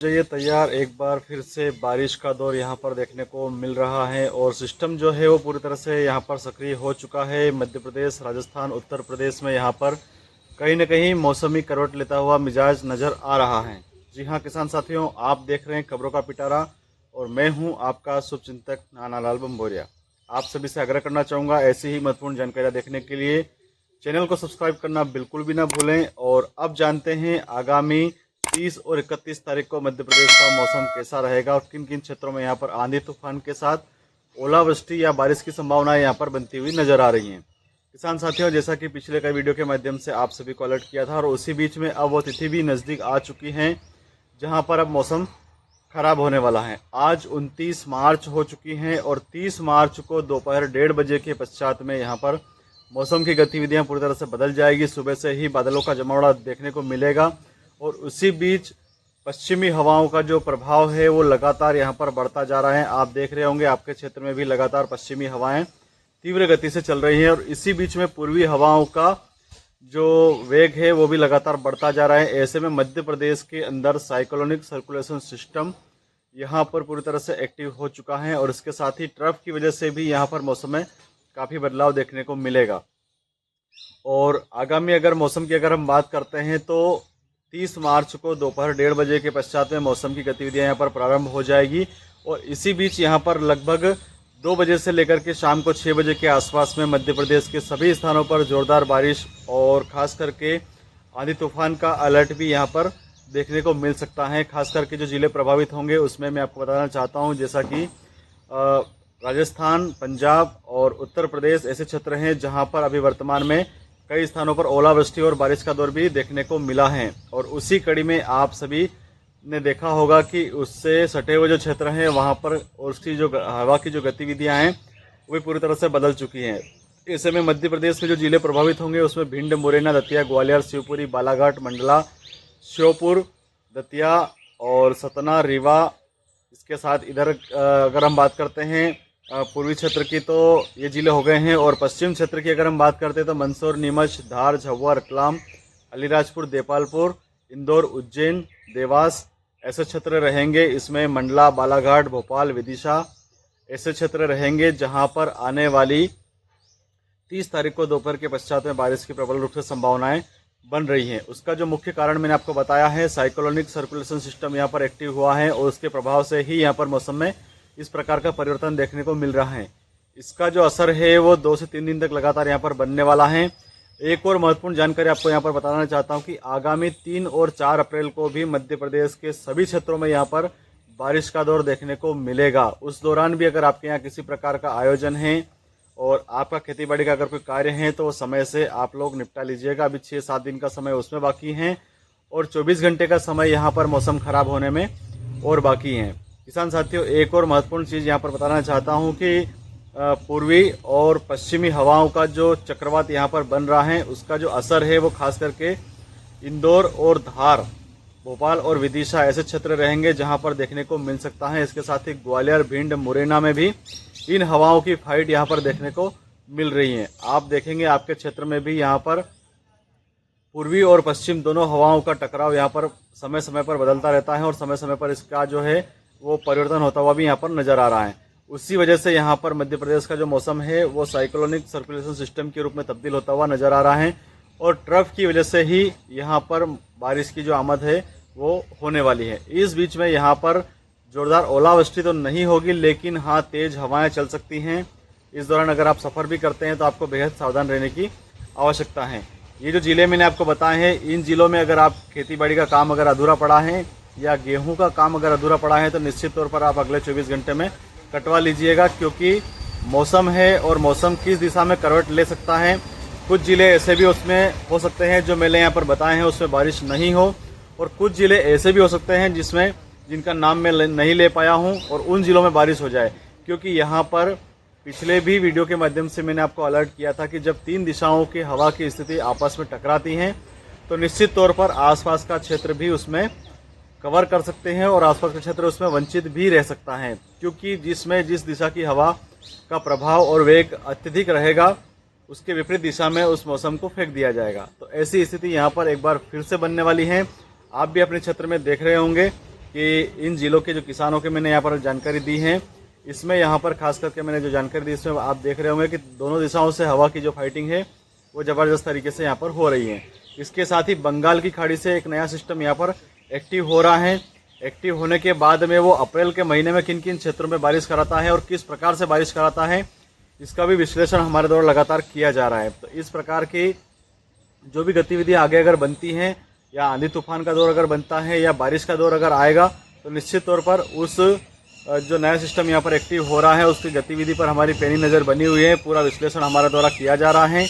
ये तैयार एक बार फिर से बारिश का दौर यहाँ पर देखने को मिल रहा है और सिस्टम जो है वो पूरी तरह से यहाँ पर सक्रिय हो चुका है। मध्य प्रदेश, राजस्थान, उत्तर प्रदेश में यहाँ पर कहीं न कहीं मौसमी करवट लेता हुआ मिजाज नज़र आ रहा है। जी हाँ किसान साथियों, आप देख रहे हैं खबरों का पिटारा और मैं हूँ आपका शुभचिंतक नानालाल बम्बोरिया। आप सभी से आग्रह करना चाहूँगा ऐसी ही महत्वपूर्ण जानकारियाँ देखने के लिए चैनल को सब्सक्राइब करना बिल्कुल भी ना भूलें। और अब जानते हैं आगामी 30 और 31 तारीख को मध्य प्रदेश का मौसम कैसा रहेगा और किन किन क्षेत्रों में यहाँ पर आंधी तूफान के साथ ओलावृष्टि या बारिश की संभावनाएं यहाँ पर बनती हुई नजर आ रही हैं। किसान साथियों, जैसा कि पिछले कई वीडियो के माध्यम से आप सभी को अलर्ट किया था और उसी बीच में अब वो तिथि भी नज़दीक आ चुकी हैं जहाँ पर अब मौसम खराब होने वाला है। आज 29 मार्च हो चुकी हैं और 30 मार्च को दोपहर 1:30 बजे के पश्चात में यहाँ पर मौसम की गतिविधियाँ पूरी तरह से बदल जाएगी। सुबह से ही बादलों का जमावड़ा देखने को मिलेगा और उसी बीच पश्चिमी हवाओं का जो प्रभाव है वो लगातार यहाँ पर बढ़ता जा रहा है। आप देख रहे होंगे आपके क्षेत्र में भी लगातार पश्चिमी हवाएं तीव्र गति से चल रही हैं और इसी बीच में पूर्वी हवाओं का जो वेग है वो भी लगातार बढ़ता जा रहा है। ऐसे में मध्य प्रदेश के अंदर साइक्लोनिक सर्कुलेशन सिस्टम यहाँ पर पूरी तरह से एक्टिव हो चुका है और इसके साथ ही ट्रफ की वजह से भी यहाँ पर मौसम में काफ़ी बदलाव देखने को मिलेगा। और आगामी अगर मौसम की अगर हम बात करते हैं तो 30 मार्च को दोपहर 1:30 बजे के पश्चात में मौसम की गतिविधियां यहाँ पर प्रारंभ हो जाएगी और इसी बीच यहाँ पर लगभग 2 बजे से लेकर के शाम को 6 बजे के आसपास में मध्य प्रदेश के सभी स्थानों पर जोरदार बारिश और खास करके आंधी तूफान का अलर्ट भी यहाँ पर देखने को मिल सकता है। खास करके जो जिले प्रभावित होंगे उसमें मैं आपको बताना चाहता हूँ, जैसा कि राजस्थान, पंजाब और उत्तर प्रदेश ऐसे क्षेत्र हैं जहाँ पर अभी वर्तमान में कई स्थानों पर ओलावृष्टि और बारिश का दौर भी देखने को मिला है। और उसी कड़ी में आप सभी ने देखा होगा कि उससे सटे हुए जो क्षेत्र हैं वहाँ पर उसकी जो हवा की जो गतिविधियाँ हैं वो पूरी तरह से बदल चुकी हैं। ऐसे में मध्य प्रदेश में जो जिले प्रभावित होंगे उसमें भिंड, मुरैना, दतिया, ग्वालियर, शिवपुरी, बालाघाट, मंडला, श्योपुर, दतिया और सतना, रीवा। इसके साथ इधर अगर हम बात करते हैं पूर्वी क्षेत्र की तो ये जिले हो गए हैं और पश्चिम क्षेत्र की अगर हम बात करते हैं तो मंदसौर, नीमच, धार, झाबुआ, रतलाम, अलीराजपुर, देपालपुर, इंदौर, उज्जैन, देवास ऐसे क्षेत्र रहेंगे। इसमें मंडला, बालाघाट, भोपाल, विदिशा ऐसे क्षेत्र रहेंगे जहां पर आने वाली 30 तारीख को दोपहर के पश्चात में बारिश की प्रबल रूप से संभावनाएं बन रही हैं। उसका जो मुख्य कारण मैंने आपको बताया है, साइक्लोनिक सर्कुलेशन सिस्टम यहाँ पर एक्टिव हुआ है और उसके प्रभाव से ही यहाँ पर मौसम में इस प्रकार का परिवर्तन देखने को मिल रहा है। इसका जो असर है वो 2 से 3 दिन तक लगातार यहाँ पर बनने वाला है। एक और महत्वपूर्ण जानकारी आपको यहाँ पर बताना चाहता हूँ कि आगामी 3 और 4 अप्रैल को भी मध्य प्रदेश के सभी क्षेत्रों में यहाँ पर बारिश का दौर देखने को मिलेगा। उस दौरान भी अगर आपके यहाँ किसी प्रकार का आयोजन है और आपका खेतीबाड़ी का अगर कोई कार्य है तो समय से आप लोग निपटा लीजिएगा। अभी 6-7 दिन का समय उसमें बाकी है और 24 घंटे का समय यहाँ पर मौसम खराब होने में और बाकी है। किसान साथियों, एक और महत्वपूर्ण चीज़ यहाँ पर बताना चाहता हूँ कि पूर्वी और पश्चिमी हवाओं का जो चक्रवात यहाँ पर बन रहा है उसका जो असर है वो खास करके इंदौर और धार, भोपाल और विदिशा ऐसे क्षेत्र रहेंगे जहाँ पर देखने को मिल सकता है। इसके साथ ही ग्वालियर, भिंड, मुरैना में भी इन हवाओं की फाइट यहाँ पर देखने को मिल रही है। आप देखेंगे आपके क्षेत्र में भी यहाँ पर पूर्वी और पश्चिम दोनों हवाओं का टकराव यहाँ पर समय समय पर बदलता रहता है और समय समय पर इसका जो है वो परिवर्तन होता हुआ भी यहाँ पर नजर आ रहा है। उसी वजह से यहाँ पर मध्य प्रदेश का जो मौसम है वो साइक्लोनिक सर्कुलेशन सिस्टम के रूप में तब्दील होता हुआ नजर आ रहा है और ट्रफ की वजह से ही यहाँ पर बारिश की जो आमद है वो होने वाली है। इस बीच में यहाँ पर जोरदार ओलावृष्टि तो नहीं होगी, लेकिन हाँ तेज हवाएं चल सकती हैं। इस दौरान अगर आप सफ़र भी करते हैं तो आपको बेहद सावधान रहने की आवश्यकता है। ये जो ज़िले मैंने आपको बताए हैं, इन ज़िलों में अगर आप खेतीबाड़ी का काम अगर अधूरा पड़ा है या गेहूं का काम अगर अधूरा पड़ा है तो निश्चित तौर पर आप अगले 24 घंटे में कटवा लीजिएगा, क्योंकि मौसम है और मौसम किस दिशा में करवट ले सकता है। कुछ ज़िले ऐसे भी उसमें हो सकते हैं जो मैंने यहाँ पर बताए हैं उसमें बारिश नहीं हो और कुछ ज़िले ऐसे भी हो सकते हैं जिनका नाम मैं नहीं ले पाया हूँ और उन ज़िलों में बारिश हो जाए। क्योंकि यहाँ पर पिछले भी वीडियो के माध्यम से मैंने आपको अलर्ट किया था कि जब 3 दिशाओं की हवा की स्थिति आपस में टकराती हैं तो निश्चित तौर पर आसपास का क्षेत्र भी उसमें कवर कर सकते हैं और आसपास का क्षेत्र उसमें वंचित भी रह सकता है, क्योंकि जिस दिशा की हवा का प्रभाव और वेग अत्यधिक रहेगा उसके विपरीत दिशा में उस मौसम को फेंक दिया जाएगा। तो ऐसी स्थिति यहाँ पर एक बार फिर से बनने वाली है। आप भी अपने क्षेत्र में देख रहे होंगे कि इन जिलों के जो किसानों के मैंने यहाँ पर जानकारी दी है, इसमें यहाँ पर खास करके मैंने जो जानकारी दी इसमें आप देख रहे होंगे कि दोनों दिशाओं से हवा की जो फाइटिंग है वो ज़बरदस्त तरीके से यहाँ पर हो रही है। इसके साथ ही बंगाल की खाड़ी से एक नया सिस्टम यहाँ पर एक्टिव हो रहा है। एक्टिव होने के बाद में वो अप्रैल के महीने में किन किन क्षेत्रों में बारिश कराता है और किस प्रकार से बारिश कराता है, इसका भी विश्लेषण हमारे द्वारा लगातार किया जा रहा है। तो इस प्रकार की जो भी गतिविधियाँ आगे अगर बनती हैं या आंधी तूफान का दौर अगर बनता है या बारिश का दौर अगर आएगा तो निश्चित तौर पर उस जो नया सिस्टम यहाँ पर एक्टिव हो रहा है उसकी गतिविधि पर हमारी पैनी नज़र बनी हुई है। पूरा विश्लेषण हमारे द्वारा किया जा रहा है।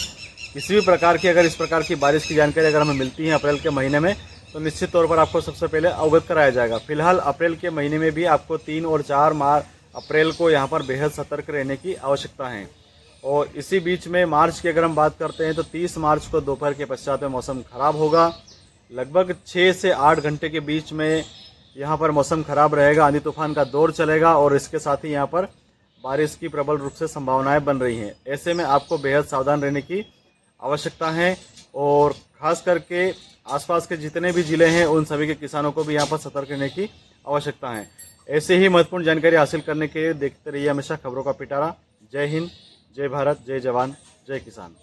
किसी भी प्रकार की अगर इस प्रकार की बारिश की जानकारी अगर हमें मिलती है अप्रैल के महीने में तो निश्चित तौर पर आपको सबसे पहले अवगत कराया जाएगा। फिलहाल अप्रैल के महीने में भी आपको 3 और 4 अप्रैल को यहाँ पर बेहद सतर्क रहने की आवश्यकता है। और इसी बीच में मार्च की अगर हम बात करते हैं तो 30 मार्च को दोपहर के पश्चात में मौसम खराब होगा। लगभग 6 से 8 घंटे के बीच में यहाँ पर मौसम खराब रहेगा, आंधी तूफान का दौर चलेगा और इसके साथ ही यहाँ पर बारिश की प्रबल रूप से संभावनाएं बन रही हैं। ऐसे में आपको बेहद सावधान रहने की आवश्यकता है और ख़ास करके आसपास के जितने भी ज़िले हैं उन सभी के किसानों को भी यहाँ पर सतर्क रहने की आवश्यकता है। ऐसे ही महत्वपूर्ण जानकारी हासिल करने के लिए देखते रहिए हमेशा खबरों का पिटारा। जय हिंद, जय भारत, जय जवान, जय किसान।